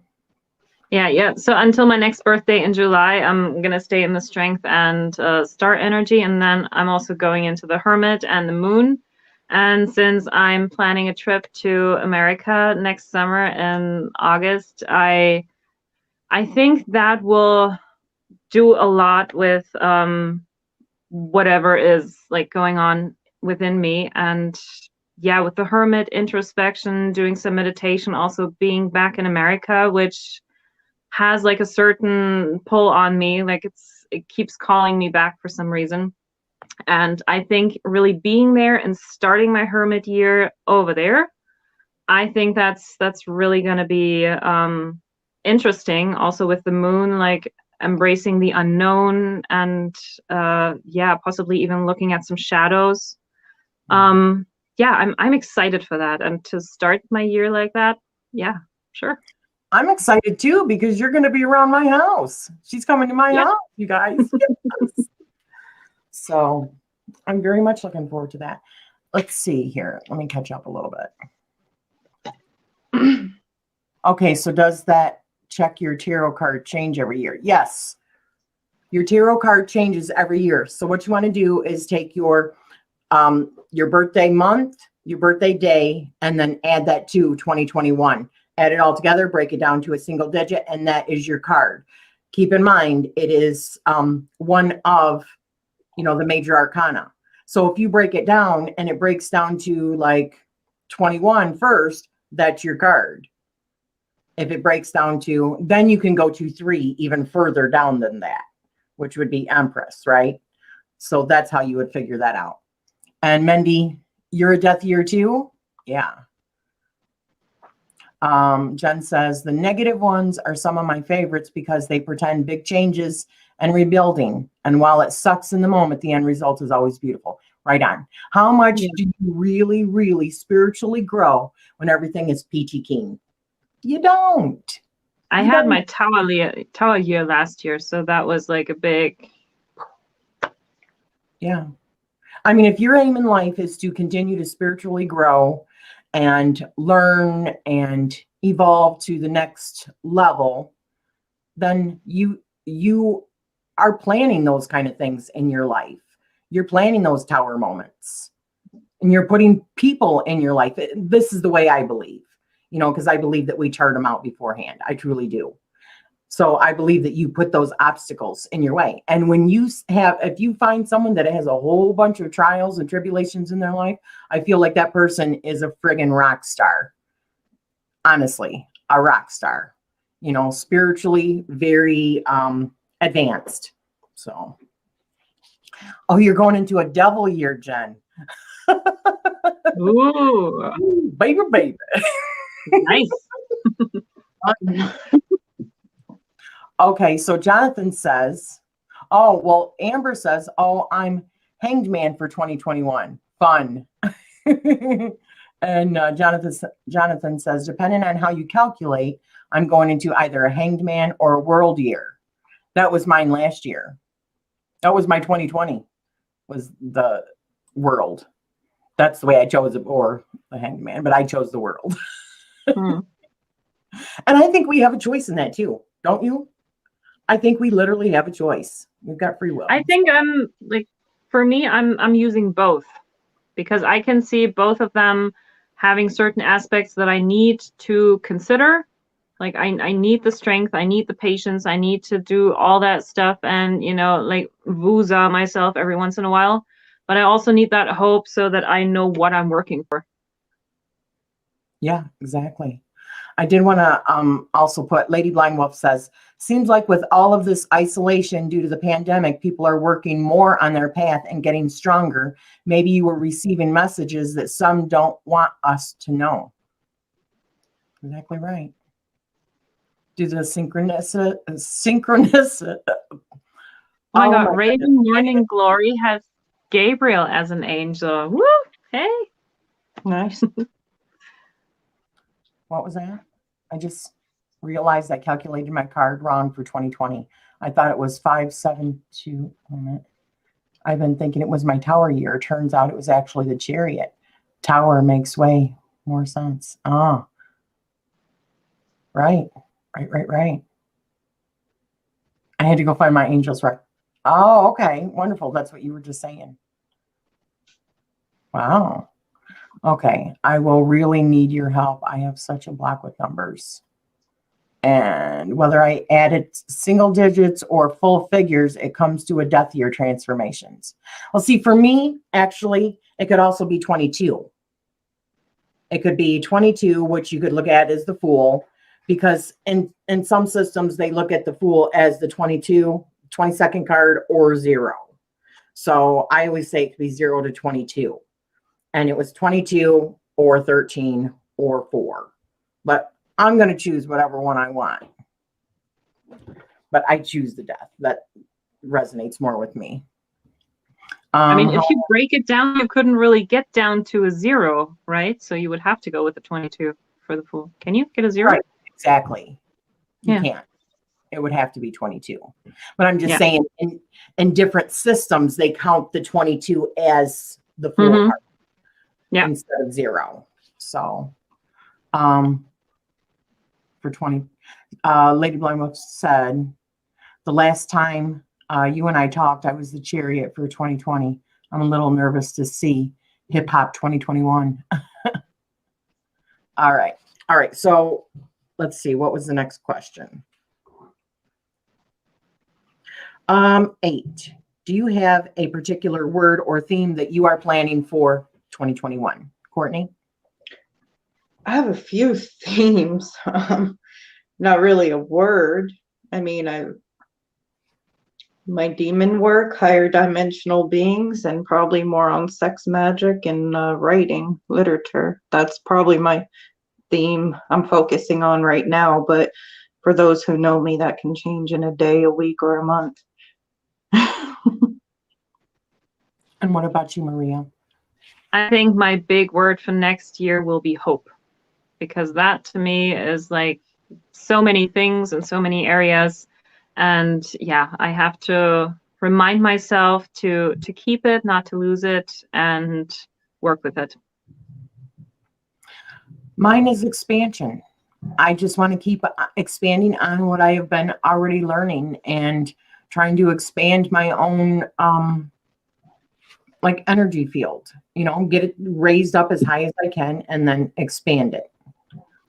Yeah. So until my next birthday in July, I'm going to stay in the strength and star energy. And then I'm also going into the hermit and the moon. And since I'm planning a trip to America next summer in August, I think that will do a lot with whatever is like going on within me. And yeah, with the hermit, introspection, doing some meditation, also being back in America, which has like a certain pull on me, like it keeps calling me back for some reason. And I think really being there and starting my hermit year over there, I think that's really going to be interesting. Also with the moon, like embracing the unknown, and yeah, possibly even looking at some shadows. Yeah, I'm excited for that, and to start my year like that. Yeah, sure. I'm excited too, because you're going to be around my house. She's coming to my house, you guys. Yes. So I'm very much looking forward to that. Let's see here. Let me catch up a little bit. Okay, so does that check your tarot card change every year? Yes. Your tarot card changes every year. So what you want to do is take your birthday month, your birthday day, and then add that to 2021. Add it all together, break it down to a single digit, and that is your card. Keep in mind, it is one of, the major arcana. So if you break it down and it breaks down to like 21 first, that's your card. If it breaks down to, then you can go to 3 even further down than that, which would be Empress, right? So that's how you would figure that out. And Mendy, you're a death year too? Yeah. Jen says, the negative ones are some of my favorites because they pretend big changes and rebuilding. And while it sucks in the moment, the end result is always beautiful. Right on. How much Yeah. do you really, really spiritually grow when everything is peachy keen? You don't. I You had don't. my tower year last year, so that was like a big. Yeah. I mean, if your aim in life is to continue to spiritually grow and learn and evolve to the next level, then you are planning those kind of things in your life. You're planning those tower moments, and you're putting people in your life. This is the way I believe, because I believe that we chart them out beforehand. I truly do. So I believe that you put those obstacles in your way. And when if you find someone that has a whole bunch of trials and tribulations in their life, I feel like that person is a friggin' rock star. Honestly, a rock star, spiritually very advanced. So, oh, you're going into a devil year, Jen. Ooh, Ooh, baby. nice. Okay, so Jonathan says, oh, well, Amber says, oh, I'm hanged man for 2021. Fun. And Jonathan says, depending on how you calculate, I'm going into either a hanged man or a world year. That was mine last year. That was my 2020, was the world. That's the way I chose it, or the hanged man, but I chose the world. Hmm. And I think we have a choice in that too, don't you? I think we literally have a choice. We've got free will. I think for me, I'm using both because I can see both of them having certain aspects that I need to consider. Like I need the strength, I need the patience, I need to do all that stuff and like woozah myself every once in a while. But I also need that hope so that I know what I'm working for. Yeah, exactly. I did want to also put, Lady Blind Wolf says, seems like with all of this isolation due to the pandemic, people are working more on their path and getting stronger. Maybe you were receiving messages that some don't want us to know. Exactly right. Do the synchronicity. Oh my Oh God, my Raven goodness. Morning Glory has Gabriel as an angel. Woo! Hey. Nice. What was that? I just realized I calculated my card wrong for 2020. I thought it was 572. Wait a minute. I've been thinking it was my tower year. Turns out it was actually the chariot. Tower makes way more sense. Ah, right. Right. I had to go find my angels. Right. Oh, okay. Wonderful. That's what you were just saying. Wow. Okay. I will really need your help. I have such a block with numbers. And whether I added single digits or full figures, it comes to a death year transformations. Well, see, for me, actually, it could also be 22. It could be 22, which you could look at as the Fool, because in some systems, they look at the Fool as the 22nd card or 0. So I always say it could be 0 to 22. And it was 22 or 13 or 4. But I'm going to choose whatever one I want. But I choose the death. That resonates more with me. I mean, if you break it down, you couldn't really get down to a 0, right? So you would have to go with the 22 for the Fool. Can you get a 0? Right, exactly. You Yeah. can't. It would have to be 22. But I'm just Yeah. saying, in different systems, they count the 22 as the Fool Mhm. card Yeah. instead of 0. So, for 20, Lady Blindwolf said, the last time you and I talked, I was the chariot for 2020. I'm a little nervous to see Hip Hop 2021. All right. So let's see. What was the next question? 8. Do you have a particular word or theme that you are planning for 2021? Courtney? I have a few themes. Not really a word. I mean, my demon work, higher dimensional beings, and probably more on sex magic and writing, literature. That's probably my theme I'm focusing on right now. But for those who know me, that can change in a day, a week, or a month. And what about you, Maria? I think my big word for next year will be hope, because that to me is like so many things in so many areas. And yeah, I have to remind myself to keep it, not to lose it, and work with it. Mine is expansion. I just want to keep expanding on what I have been already learning and trying to expand my own like energy field, get it raised up as high as I can and then expand it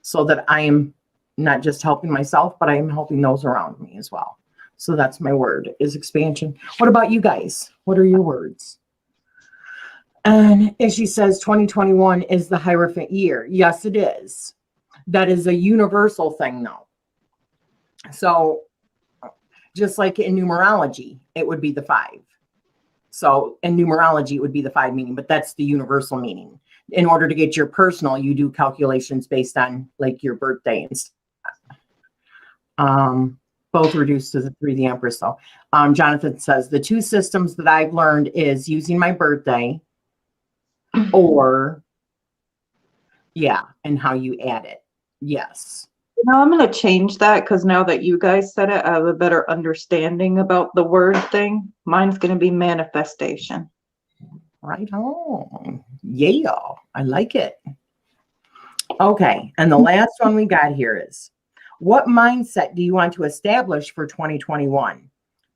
so that I am not just helping myself, but I am helping those around me as well. So that's my word, is expansion. What about you guys? What are your words? And as she says, 2021 is the Hierophant year. Yes, it is. That is a universal thing, though. So just like in numerology, it would be the 5. So in numerology, it would be the 5 meaning, but that's the universal meaning. In order to get your personal, you do calculations based on like your birthday and stuff. Both reduced to the 3, the Empress. So Jonathan says, the 2 systems that I've learned is using my birthday or, and how you add it. Yes. Now I'm going to change that because now that you guys said it, I have a better understanding about the word thing. Mine's going to be manifestation. Right on. Yeah, I like it. Okay, and the last one we got here is, what mindset do you want to establish for 2021?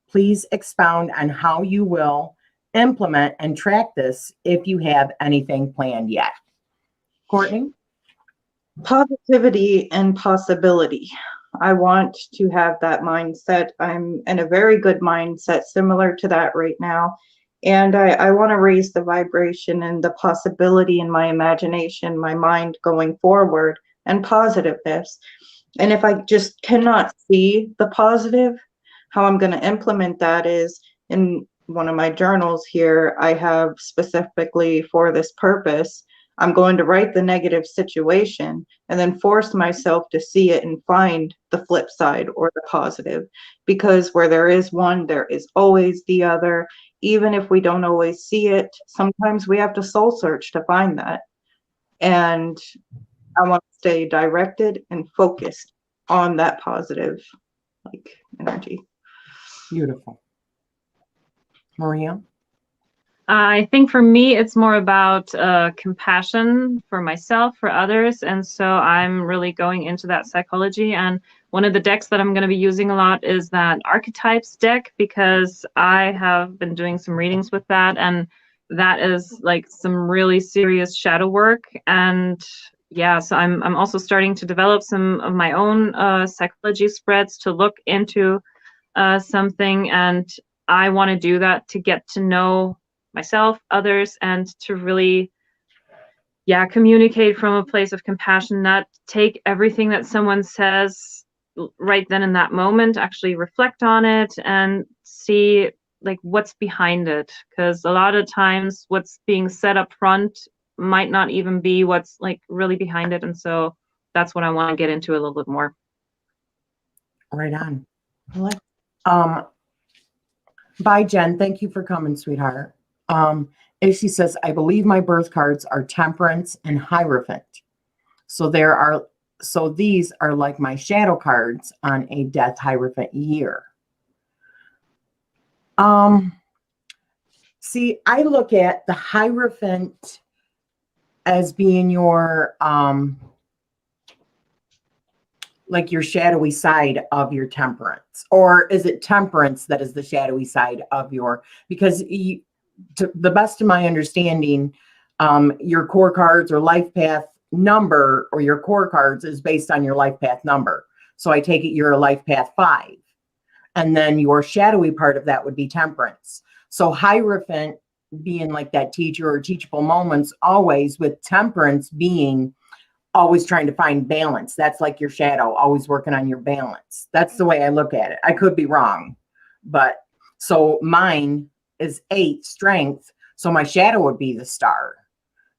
Please expound on how you will implement and track this if you have anything planned yet. Courtney? Positivity and possibility. I want to have that mindset. I'm in a very good mindset similar to that right now. And I want to raise the vibration and the possibility in my imagination, my mind going forward, and positiveness. And if I just cannot see the positive, how I'm going to implement that is in one of my journals here, I have specifically for this purpose, I'm going to write the negative situation and then force myself to see it and find the flip side or the positive. Because where there is one, there is always the other. Even if we don't always see it, sometimes we have to soul search to find that. And I want to stay directed and focused on that positive energy. Beautiful. Maria? I think for me, it's more about compassion for myself, for others. And so I'm really going into that psychology. And one of the decks that I'm going to be using a lot is that archetypes deck, because I have been doing some readings with that. And that is like some really serious shadow work. And yeah, so I'm also starting to develop some of my own psychology spreads to look into something. And I want to do that to get to know myself, others, and to really, communicate from a place of compassion, not take everything that someone says right then in that moment, actually reflect on it and see like what's behind it. Because a lot of times what's being said up front might not even be what's like really behind it. And so that's what I want to get into a little bit more. Right on. Bye, Jen. Thank you for coming, sweetheart. As she says, I believe my birth cards are Temperance and Hierophant. So these are like my shadow cards on a Death Hierophant year. See, I look at the Hierophant as being your like your shadowy side of your Temperance, or is it Temperance that is the shadowy side of your, because to the best of my understanding, your core cards or life path number, or your core cards is based on your life path number. So I take it you're a life path 5. And then your shadowy part of that would be Temperance. So Hierophant being like that teacher or teachable moments, always with Temperance being always trying to find balance. That's like your shadow, always working on your balance. That's the way I look at it. I could be wrong, but so mine is 8 strength. So my shadow would be the star.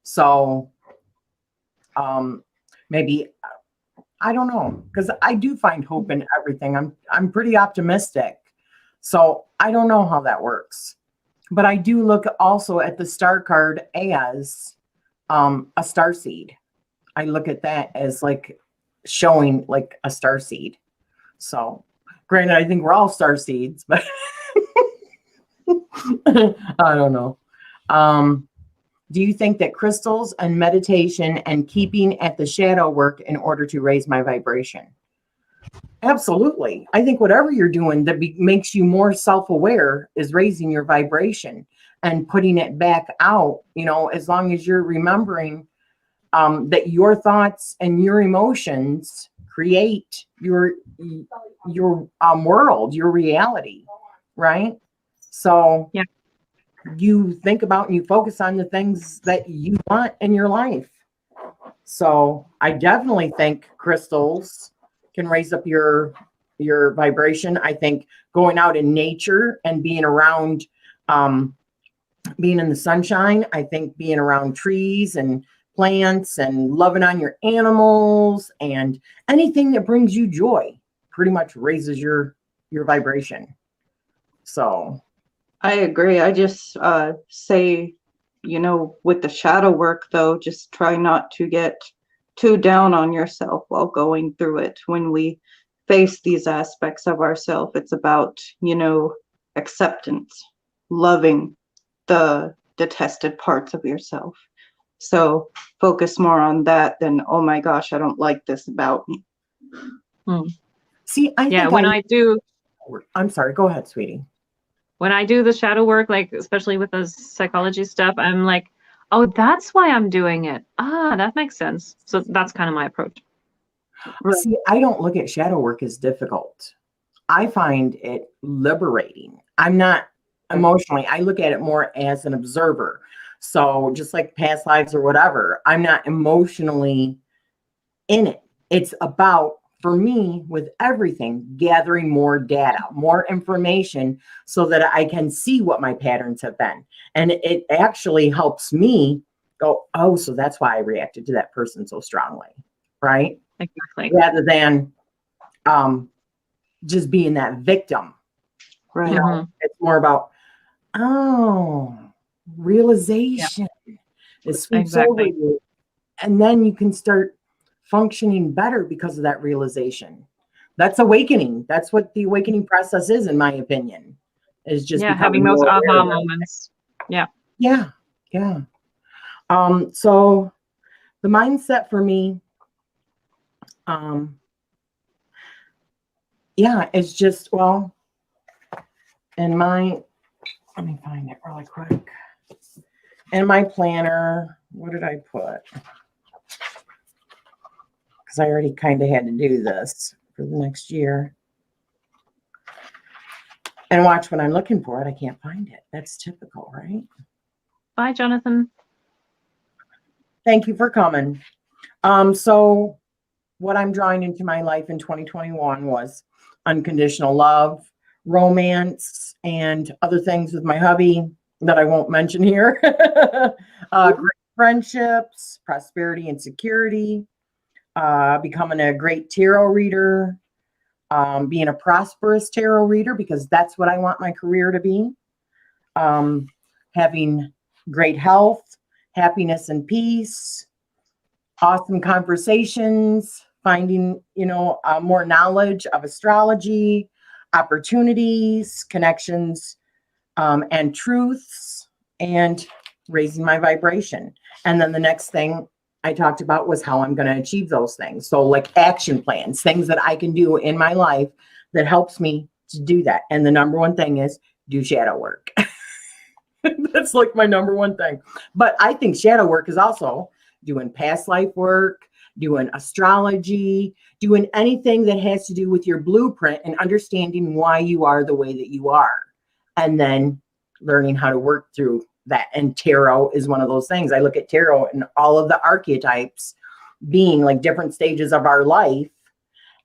So maybe, I don't know, because I do find hope in everything. I'm pretty optimistic. So I don't know how that works. But I do look also at the star card as a star seed. I look at that as like showing like a star seed. So, granted, I think we're all star seeds, but I don't know. Do you think that crystals and meditation and keeping at the shadow work in order to raise my vibration? Absolutely. I think whatever you're doing that makes you more self-aware is raising your vibration and putting it back out, as long as you're remembering that your thoughts and your emotions create your world, your reality, right? So Yeah. you think about and you focus on the things that you want in your life. So I definitely think crystals can raise up your vibration. I think going out in nature and being around, being in the sunshine, I think being around trees and plants and loving on your animals and anything that brings you joy pretty much raises your vibration. So I agree. I just say, with the shadow work, though, just try not to get too down on yourself while going through it. When we face these aspects of ourselves, it's about, acceptance, loving the detested parts of yourself. So focus more on that than, oh my gosh, I don't like this about me. see, I'm sorry, go ahead, sweetie. When I do the shadow work, like especially with the psychology stuff, I'm like, oh, that's why I'm doing it. That makes sense. So that's kind of my approach. See, I don't look at shadow work as difficult. I find it liberating. I'm not emotionally, I look at it more as an observer. So just like past lives or whatever, I'm not emotionally in it. It's about, for me, with everything, gathering more data, more information so that I can see what my patterns have been. And it actually helps me go, oh, so that's why I reacted to that person so strongly, right? Exactly. Rather than just being that victim. Right. It's more about, realization. It sweeps over you. And then you can start functioning better because of that realization. That's awakening. That's what the awakening process is, in my opinion, is just having those aha moments. Yeah. So the mindset for me, it's just, well, let me find it really quick. In my planner, what did I put? Because I already kind of had to do this for the next year. And watch, when I'm looking for it, I can't find it. That's typical, right? Bye, Jonathan. Thank you for coming. So what I'm drawing into my life in 2021 was unconditional love, romance, and other things with my hubby that I won't mention here. Great friendships, prosperity and security, becoming a great tarot reader, being a prosperous tarot reader, because that's what I want my career to be. Having great health, happiness and peace, awesome conversations, finding, more knowledge of astrology, opportunities, connections, and truths, and raising my vibration. And then the next thing I talked about was how I'm going to achieve those things. So like action plans, things that I can do in my life that helps me to do that. And the number one thing is do shadow work. That's like my number one thing. But I think shadow work is also doing past life work, doing astrology, doing anything that has to do with your blueprint and understanding why you are the way that you are. And then learning how to work through that. And tarot is one of those things. I look at tarot and all of the archetypes being like different stages of our life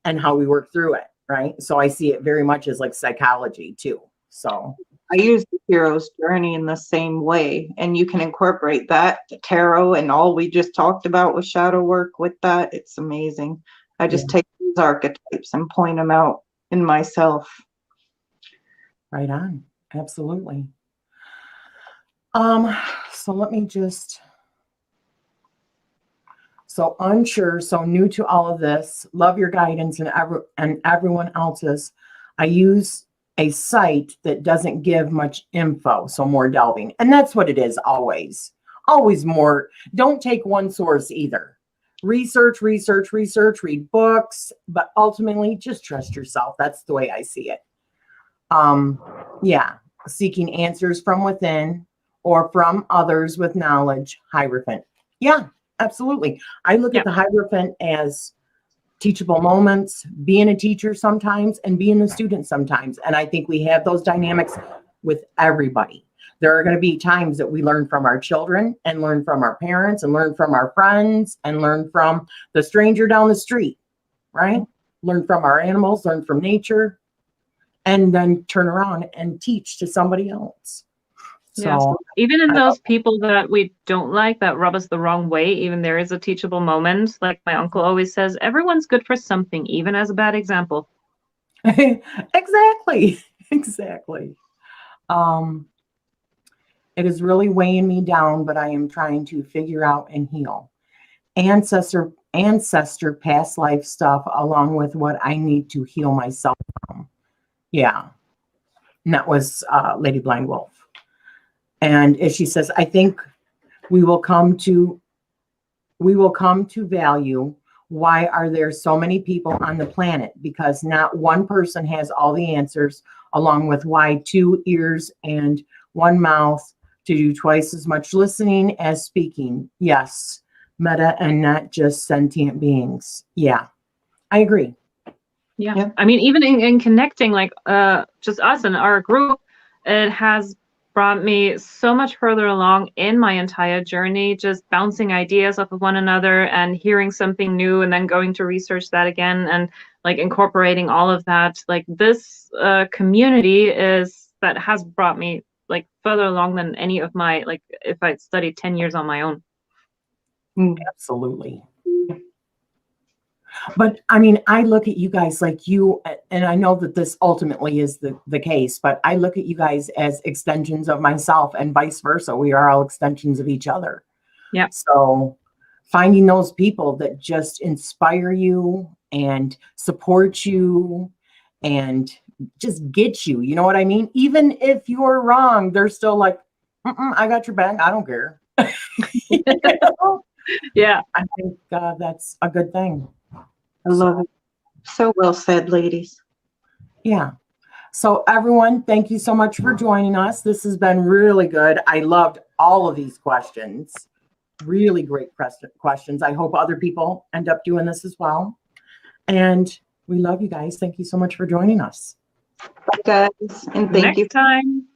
and how we work through it, right? So I see it very much as like psychology too. So I use the hero's journey in the same way, and you can incorporate that, the tarot, and all we just talked about with shadow work with that. It's amazing. I just take these archetypes and point them out in myself. Right on. Absolutely. So let me just, so unsure, so new to all of this, love your guidance and everyone else's. I use a site that doesn't give much info, so more delving. And that's what it is always. Always more. Don't take one source either. Research, read books, but ultimately just trust yourself. That's the way I see it. Yeah, seeking answers from within or from others with knowledge, Hierophant. Yeah, absolutely. I look at the Hierophant as teachable moments, being a teacher sometimes and being a student sometimes. And I think we have those dynamics with everybody. There are going to be times that we learn from our children and learn from our parents and learn from our friends and learn from the stranger down the street, right? Learn from our animals, learn from nature, and then turn around and teach to somebody else. So even in those people that we don't like, that rub us the wrong way, even there is a teachable moment. Like my uncle always says, everyone's good for something, even as a bad example. Exactly. It is really weighing me down, but I am trying to figure out and heal. Ancestor past life stuff, along with what I need to heal myself from. Yeah. And that was Lady Blind Wolf. And as she says, I think we will come to value why are there so many people on the planet, because not one person has all the answers, along with why 2 ears and 1 mouth to do twice as much listening as speaking. Yes, meta and not just sentient beings. Yeah, I agree. Yeah. I mean, even in connecting, like just us and our group, it has brought me so much further along in my entire journey, just bouncing ideas off of one another and hearing something new and then going to research that again and like incorporating all of that. Like this community that has brought me like further along than any of my, like if I studied 10 years on my own. Absolutely. But I mean, I look at you guys like you, and I know that this ultimately is the case, but I look at you guys as extensions of myself and vice versa. We are all extensions of each other. Yeah. So finding those people that just inspire you and support you and just get you, you know what I mean? Even if you're wrong, they're still like, I got your back. I don't care. You know? Yeah. I think that's a good thing. I love it. So well said, ladies. Yeah. So everyone, thank you so much for joining us. This has been really good. I loved all of these questions. Really great questions. I hope other people end up doing this as well. And we love you guys. Thank you so much for joining us. Bye, guys. And thank you. Next time.